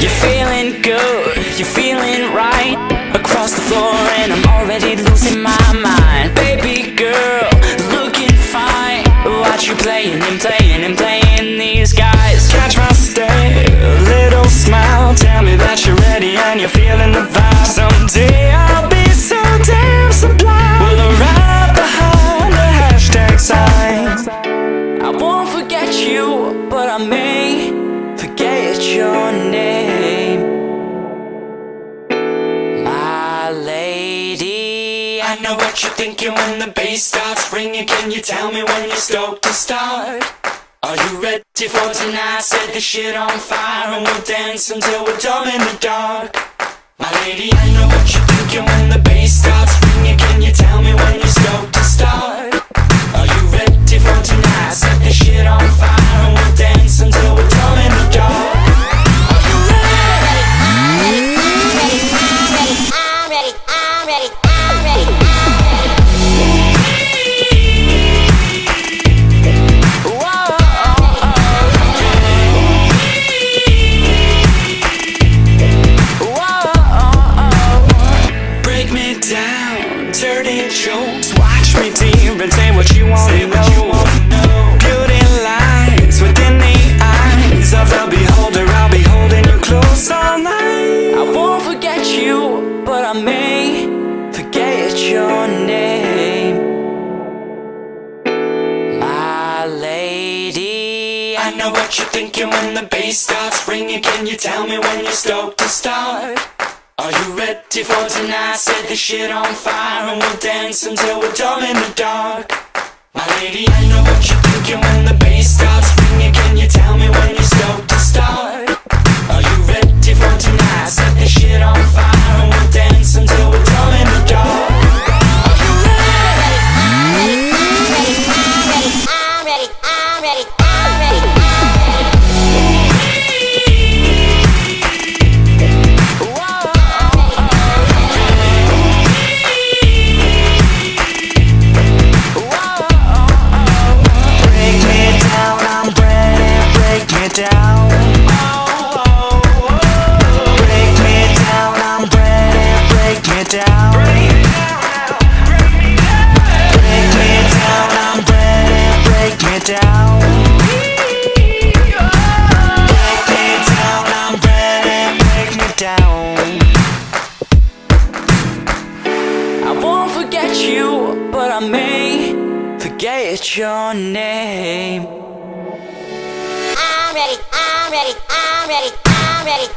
You're feeling good, you're feeling right. Across the floor and I'm already losing my mind. Baby girl, looking fine. Watch you playing and playing and playing these guys. Catch my stare, a little smile. Tell me that you're ready and you're feeling the vibe. Someday I'll be so damn sublime. We'll arrive behind the hashtag sign. I won't forget you, but I may forget your name. My lady, I know what you're thinking when the bass starts ringing. Can you tell me when you're stoked to start? Are you ready for tonight? Set the shit on fire and we'll dance until we're dumb in the dark. My lady, I know what you're thinking when the bass starts ringing. Can you tell me when you're stoked to start? Are you ready for tonight? Set the shit on fire and we'll dance until we're dumb in the dark. Are you ready? I'm ready. break me down, dirty jokes. Watch me deep and say what you want to know. Beauty lies within the eyes of the beholder. I'll be holding you close all night. I won't forget you, but I may forget your name. My lady, I know what you're thinking when the bass starts ringing. Can you tell me when you're stoked to start? Are you ready for tonight? Set the shit on fire and we'll dance until we're dumb in the dark. My lady, I know what you're thinking when the bass starts ringing. Can you tell me when you're stoked to start? Are you ready for tonight? Set the shit on fire and we'll dance until we're dumb in the dark. Are you ready? I'm ready. down. Break me down, I'm ready. Break me down. Break me down, I'm ready. Break me down. Break me down, I'm ready. Break me down. I won't forget you, but I may forget your name. I'm ready.